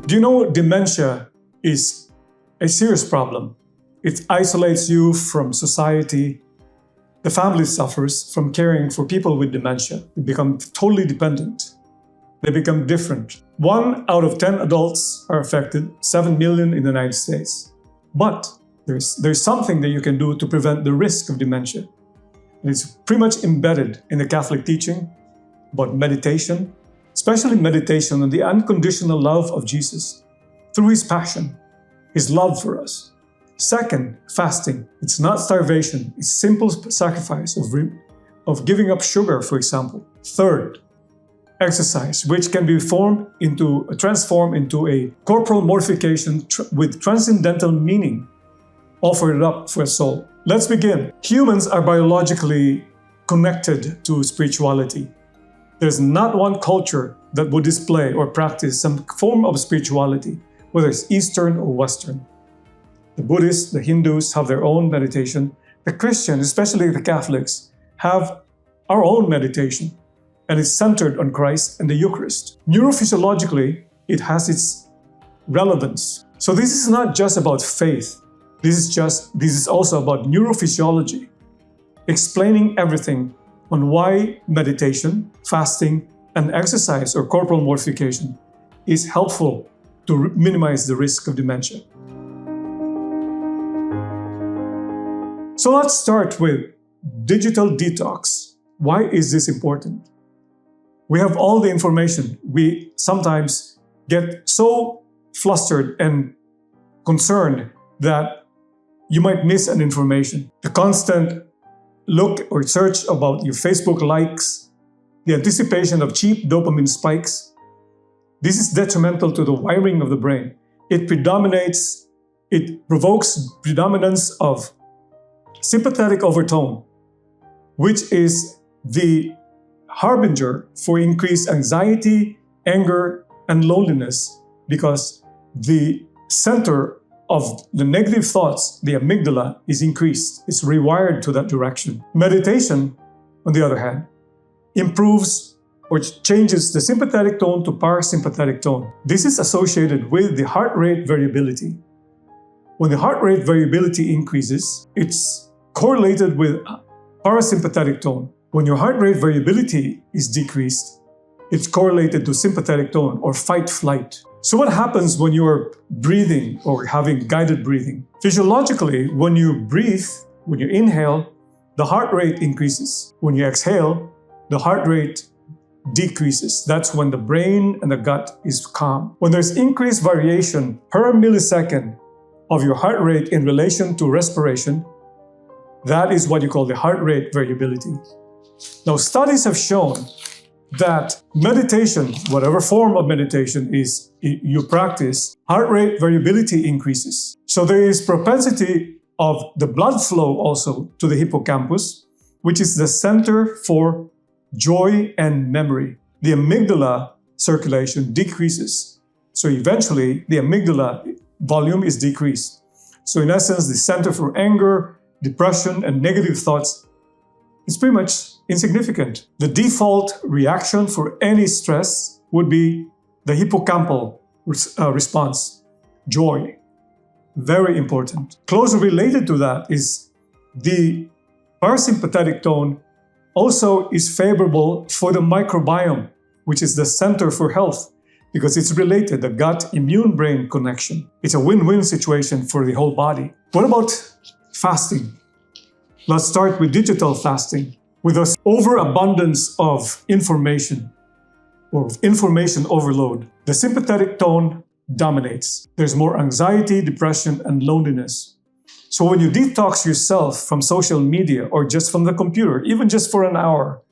Do you know dementia is a serious problem? It isolates you from society. The family suffers from caring for people with dementia. They become totally dependent. They become different. 1 out of 10 adults are affected, 7 million in the United States. But there's something that you can do to prevent the risk of dementia. And it's pretty much embedded in the Catholic teaching about meditation, especially meditation on the unconditional love of Jesus through His passion, His love for us. Second, fasting. It's not starvation. It's simple sacrifice of giving up sugar, for example. Third, exercise, which can be transformed into a corporal mortification with transcendental meaning, offered up for a soul. Let's begin. Humans are biologically connected to spirituality. There's not one culture that would display or practice some form of spirituality, whether it's Eastern or Western. The Buddhists, the Hindus have their own meditation. The Christians, especially the Catholics, have our own meditation, and it's centered on Christ and the Eucharist. Neurophysiologically, it has its relevance. So this is not just about faith. This is also about neurophysiology, explaining everything on why meditation, fasting, and exercise or corporal mortification is helpful to minimize the risk of dementia. So let's start with digital detox. Why is this important? We have all the information. We sometimes get so flustered and concerned that you might miss an information. The constant look or search about your Facebook likes, the anticipation of cheap dopamine spikes. This is detrimental to the wiring of the brain. It provokes predominance of sympathetic overtone, which is the harbinger for increased anxiety, anger, and loneliness, because the center of the negative thoughts, the amygdala, is increased. It's rewired to that direction. Meditation, on the other hand, improves or changes the sympathetic tone to parasympathetic tone. This is associated with the heart rate variability. When the heart rate variability increases, it's correlated with parasympathetic tone. When your heart rate variability is decreased, it's correlated to sympathetic tone or fight-flight. So what happens when you're breathing or having guided breathing? Physiologically, when you breathe, when you inhale, the heart rate increases. When you exhale, the heart rate decreases. That's when the brain and the gut is calm. When there's increased variation per millisecond of your heart rate in relation to respiration, that is what you call the heart rate variability. Now, studies have shown that meditation, whatever form of meditation is you practice, heart rate variability increases. So there is propensity of the blood flow also to the hippocampus, which is the center for joy and memory. The amygdala circulation decreases. So eventually the amygdala volume is decreased. So in essence, the center for anger, depression, and negative thoughts is pretty much insignificant. The default reaction for any stress would be the hippocampal response, joy. Very important. Closely related to that is the parasympathetic tone also is favorable for the microbiome, which is the center for health, because it's related, the gut-immune-brain connection. It's a win-win situation for the whole body. What about fasting? Let's start with digital fasting. With this overabundance of information or information overload, the sympathetic tone dominates. There's more anxiety, depression, and loneliness. So when you detox yourself from social media or just from the computer, even just for an hour,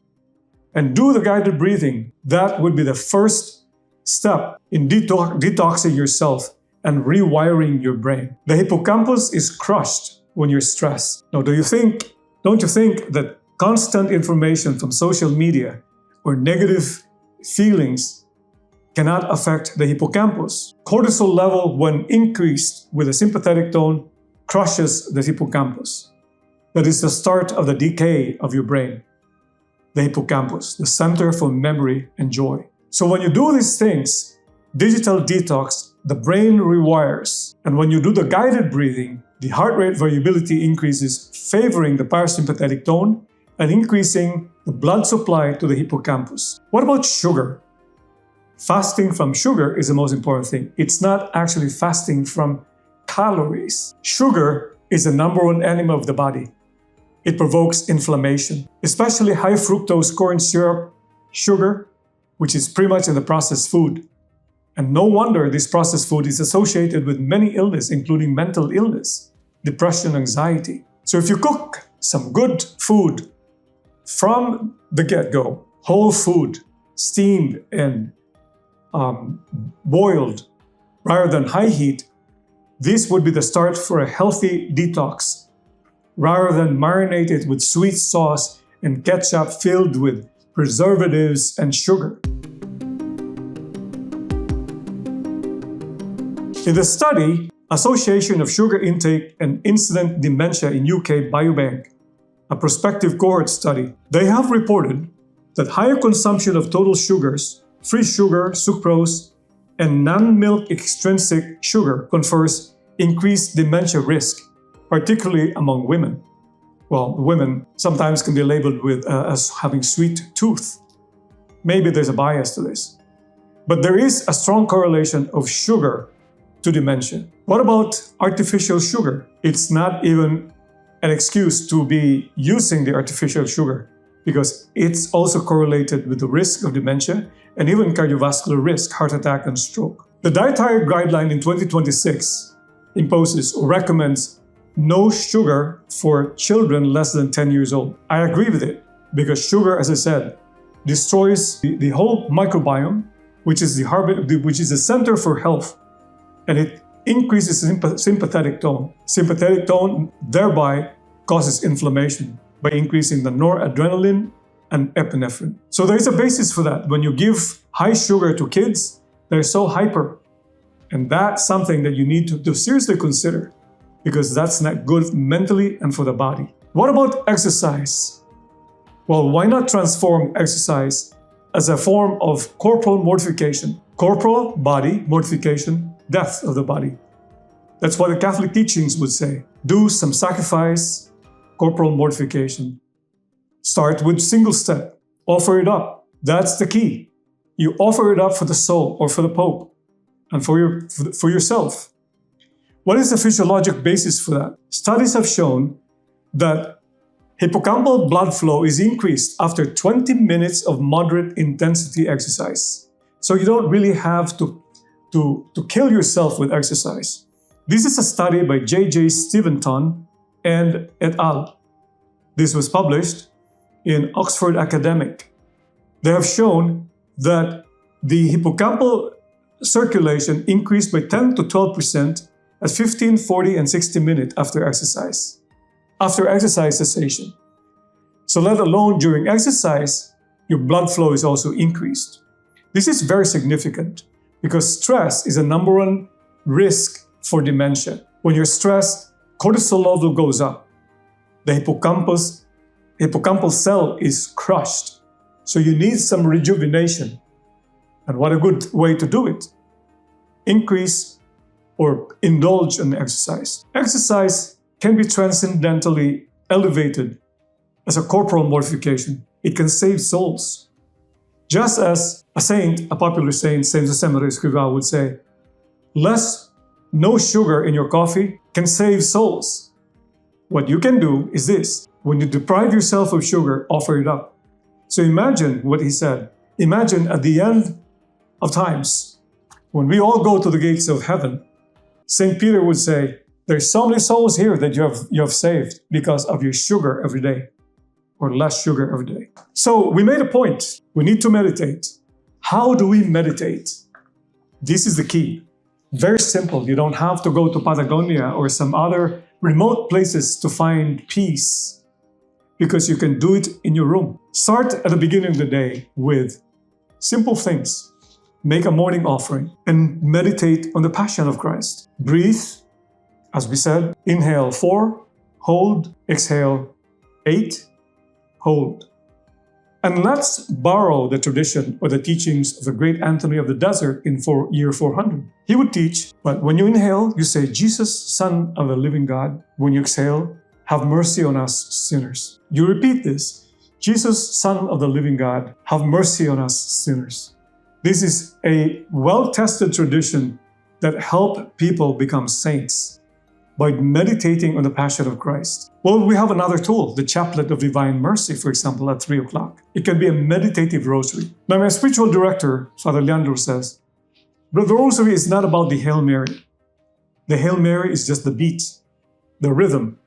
and do the guided breathing, that would be the first step in detoxing yourself and rewiring your brain. The hippocampus is crushed when you're stressed. Now, don't you think that constant information from social media or negative feelings cannot affect the hippocampus? Cortisol level, when increased with a sympathetic tone, crushes the hippocampus. That is the start of the decay of your brain. The hippocampus, the center for memory and joy. So when you do these things, digital detox the brain rewires. And when you do the guided breathing, the heart rate variability increases, favoring the parasympathetic tone and increasing the blood supply to the hippocampus. What about sugar? Fasting from sugar is the most important thing. It's not actually fasting from calories. Sugar is the number one enemy of the body. It provokes inflammation, especially high fructose corn syrup sugar, which is pretty much in the processed food. And no wonder this processed food is associated with many illness, including mental illness, depression, anxiety. So if you cook some good food from the get-go, whole food, steamed and boiled rather than high heat, this would be the start for a healthy detox, rather than marinate it with sweet sauce and ketchup filled with preservatives and sugar. In the study, Association of Sugar Intake and Incident Dementia in UK Biobank, a prospective cohort study, they have reported that higher consumption of total sugars, free sugar, sucrose, and non-milk extrinsic sugar confers increased dementia risk, particularly among women. Well, women sometimes can be labeled with as having sweet tooth. Maybe there's a bias to this. But there is a strong correlation of sugar to dementia. What about artificial sugar? It's not even an excuse to be using the artificial sugar, because it's also correlated with the risk of dementia and even cardiovascular risk, heart attack and stroke. The dietary guideline in 2026 imposes or recommends no sugar for children less than 10 years old. I agree with it, because sugar, as I said, destroys the whole microbiome, which is the center for health, and it increases sympathetic tone. Sympathetic tone thereby causes inflammation by increasing the noradrenaline and epinephrine. So there is a basis for that. When you give high sugar to kids, they're so hyper. And that's something that you need to seriously consider, because that's not good mentally and for the body. What about exercise? Well, why not transform exercise as a form of corporal mortification? Corporal, body, mortification, death of the body. That's what the Catholic teachings would say. Do some sacrifice, corporal mortification. Start with single step. Offer it up. That's the key. You offer it up for the soul or for the Pope and for yourself. What is the physiologic basis for that? Studies have shown that hippocampal blood flow is increased after 20 minutes of moderate intensity exercise. So you don't really have to kill yourself with exercise. This is a study by J.J. Steventon and et al. This was published in Oxford Academic. They have shown that the hippocampal circulation increased by 10 to 12% at 15, 40, and 60 minutes after exercise cessation. So let alone during exercise, your blood flow is also increased. This is very significant because stress is the number one risk for dementia. When you're stressed, cortisol level goes up. The hippocampal cell is crushed. So you need some rejuvenation. And what a good way to do it. Increase or indulge in exercise. Exercise can be transcendentally elevated as a corporal mortification. It can save souls. Just as a popular saint, Saint Josemaria Escrivá would say, no sugar in your coffee can save souls. What you can do is this. When you deprive yourself of sugar, offer it up. So imagine what he said. Imagine at the end of times, when we all go to the gates of heaven, St. Peter would say, there's so many souls here that you have saved because of your sugar every day, or less sugar every day. So we made a point. We need to meditate. How do we meditate? This is the key. Very simple. You don't have to go to Patagonia or some other remote places to find peace, because you can do it in your room. Start at the beginning of the day with simple things. Make a morning offering and meditate on the Passion of Christ. Breathe, as we said, inhale 4, hold, exhale 8, hold. And let's borrow the tradition or the teachings of the great Anthony of the Desert in year 400. He would teach, but when you inhale, you say, Jesus, Son of the living God. When you exhale, have mercy on us sinners. You repeat this, Jesus, Son of the living God, have mercy on us sinners. This is a well-tested tradition that helped people become saints by meditating on the Passion of Christ. Well, we have another tool, the Chaplet of Divine Mercy, for example, at 3 o'clock. It can be a meditative rosary. Now, my spiritual director, Father Leandro, says, but the rosary is not about the Hail Mary. The Hail Mary is just the beat, the rhythm.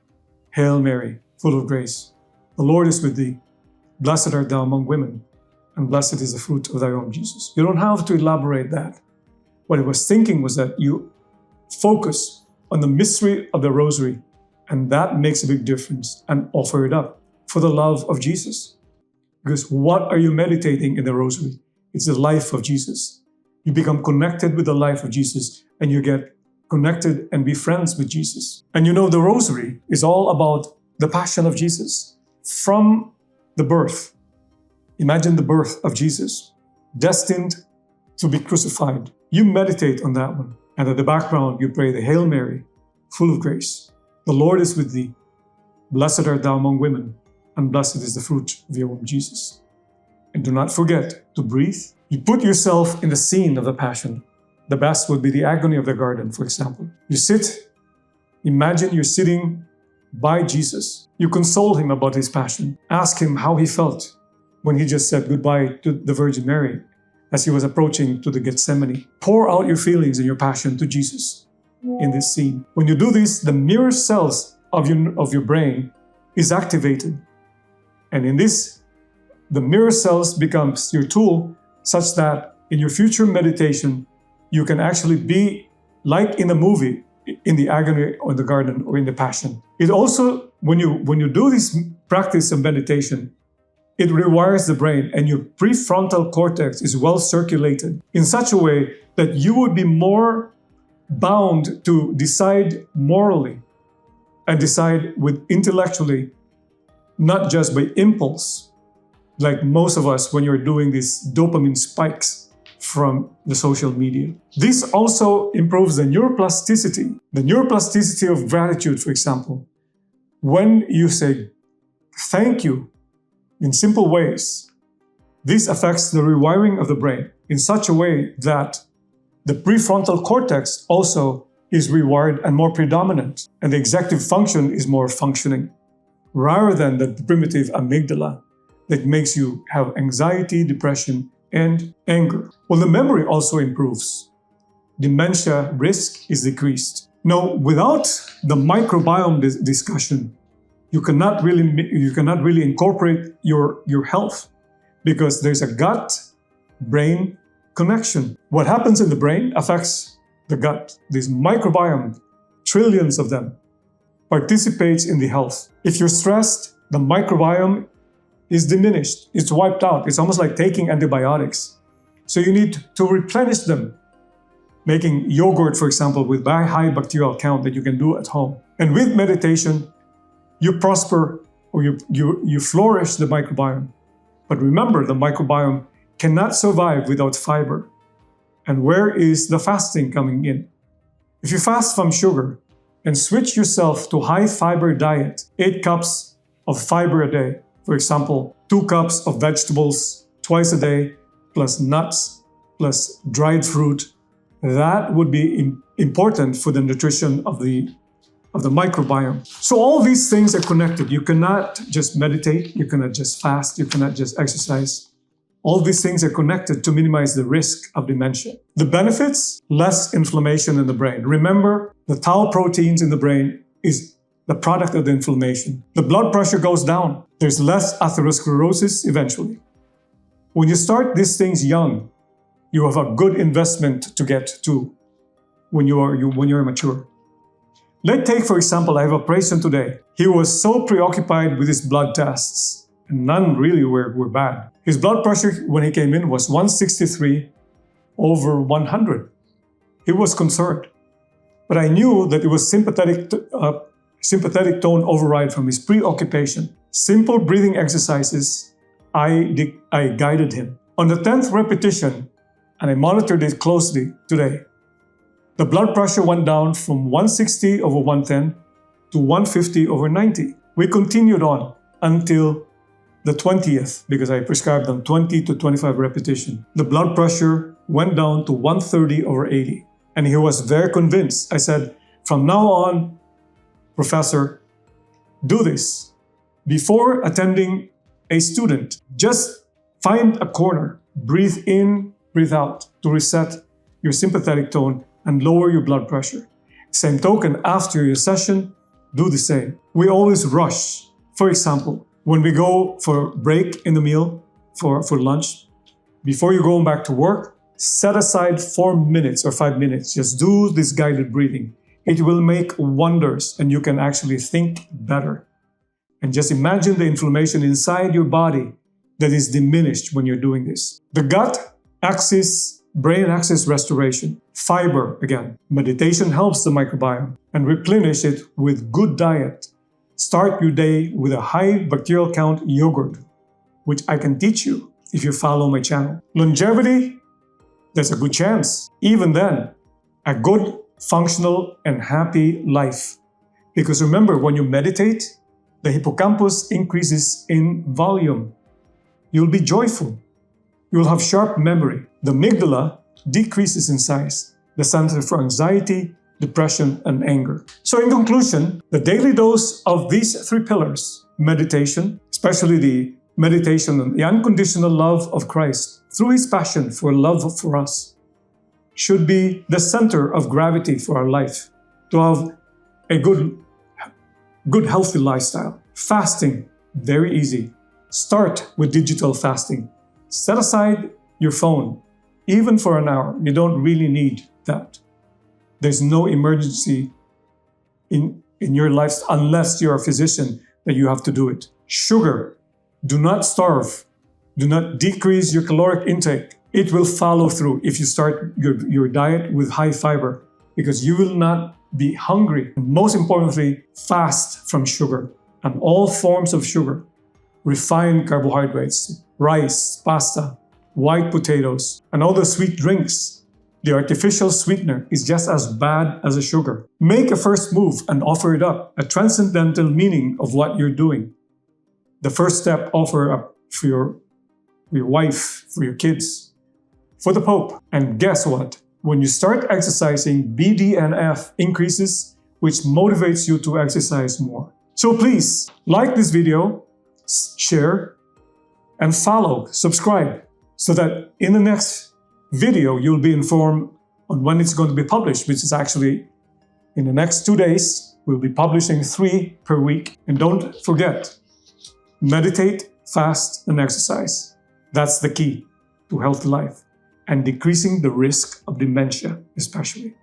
Hail Mary, full of grace. The Lord is with thee. Blessed art thou among women, and blessed is the fruit of thy womb, Jesus. You don't have to elaborate that. What I was thinking was that you focus on the mystery of the rosary, and that makes a big difference, and offer it up for the love of Jesus. Because what are you meditating in the rosary? It's the life of Jesus. You become connected with the life of Jesus, and you get connected and be friends with Jesus. And you know, the rosary is all about the passion of Jesus from the birth. Imagine the birth of Jesus, destined to be crucified. You meditate on that one. And at the background, you pray the Hail Mary, full of grace. The Lord is with thee. Blessed art thou among women, and blessed is the fruit of your womb, Jesus. And do not forget to breathe. You put yourself in the scene of the passion. The best would be the agony of the garden, for example. You sit, imagine you're sitting by Jesus. You console him about his passion. Ask him how he felt when he just said goodbye to the Virgin Mary as he was approaching to the Gethsemane. Pour out your feelings and your passion to Jesus in this scene. When you do this, the mirror cells of your brain is activated. And in this, the mirror cells becomes your tool such that in your future meditation, you can actually be like in a movie, in the agony or in the garden or in the passion. It also, when you do this practice of meditation, it rewires the brain, and your prefrontal cortex is well circulated in such a way that you would be more bound to decide morally and decide with intellectually, not just by impulse, like most of us when you're doing these dopamine spikes from the social media. This also improves the neuroplasticity of gratitude, for example. When you say thank you in simple ways, this affects the rewiring of the brain in such a way that the prefrontal cortex also is rewired and more predominant, and the executive function is more functioning, rather than the primitive amygdala that makes you have anxiety, depression, and anger. Well, the memory also improves. Dementia risk is decreased. Now, without the microbiome discussion, you cannot really incorporate your health, because there's a gut-brain connection. What happens in the brain affects the gut. This microbiome, trillions of them, participates in the health. If you're stressed, the microbiome is diminished. It's wiped out. It's almost like taking antibiotics. So you need to replenish them, making yogurt, for example, with very high bacterial count that you can do at home. And with meditation, you prosper, or you flourish the microbiome. But remember, the microbiome cannot survive without fiber. And where is the fasting coming in? If you fast from sugar and switch yourself to high fiber diet, 8 cups of fiber a day, for example, 2 cups of vegetables twice a day, plus nuts, plus dried fruit, that would be important for the nutrition of the microbiome. So all these things are connected. You cannot just meditate, you cannot just fast, you cannot just exercise. All these things are connected to minimize the risk of dementia. The benefits, less inflammation in the brain. Remember, the tau proteins in the brain is the product of the inflammation. The blood pressure goes down. There's less atherosclerosis eventually. When you start these things young, you have a good investment to get to when you're mature. Let's take, for example, I have a patient today. He was so preoccupied with his blood tests, and none really were bad. His blood pressure when he came in was 163/100. He was concerned. But I knew that it was sympathetic tone override from his preoccupation. Simple breathing exercises I guided him. On the 10th repetition, and I monitored it closely today, the blood pressure went down from 160 over 110 to 150 over 90. We continued on until the 20th, because I prescribed them 20 to 25 repetition. The blood pressure went down to 130 over 80. And he was very convinced. I said, from now on, Professor, do this. Before attending a student, just find a corner, breathe in, breathe out to reset your sympathetic tone and lower your blood pressure. Same token, after your session, do the same. We always rush. For example, when we go for break in the meal, for lunch, before you go back to work, set aside 4 minutes or 5 minutes. Just do this guided breathing. It will make wonders and you can actually think better. And just imagine the inflammation inside your body that is diminished when you're doing this. The gut axis, brain axis restoration, fiber again. Meditation helps the microbiome and replenish it with good diet. Start your day with a high bacterial count yogurt, which I can teach you if you follow my channel. Longevity, there's a good chance. Even then, a good, functional, and happy life. Because remember, when you meditate, the hippocampus increases in volume. You'll be joyful. You'll have sharp memory. The amygdala decreases in size, the center for anxiety, depression, and anger. So in conclusion, the daily dose of these 3 pillars, meditation, especially the meditation on the unconditional love of Christ through His passion for love for us, should be the center of gravity for our life, to have a good healthy lifestyle. Fasting, very easy. Start with digital fasting. Set aside your phone, even for an hour. You don't really need that. There's no emergency in your life unless you're a physician that you have to do it. Sugar, do not starve. Do not decrease your caloric intake. It will follow through if you start your diet with high fiber, because you will not be hungry. And most importantly, fast from sugar and all forms of sugar. Refined carbohydrates, rice, pasta, white potatoes, and all the sweet drinks. The artificial sweetener is just as bad as the sugar. Make a first move and offer it up, a transcendental meaning of what you're doing. The first step, offer up for your wife, for your kids, for the Pope. And guess what? When you start exercising, BDNF increases, which motivates you to exercise more. So please, like this video, share, and follow, subscribe, so that in the next video, you'll be informed on when it's going to be published, which is actually in the next 2 days. We'll be publishing 3 per week. And don't forget, meditate, fast, and exercise. That's the key to healthy life and decreasing the risk of dementia, especially.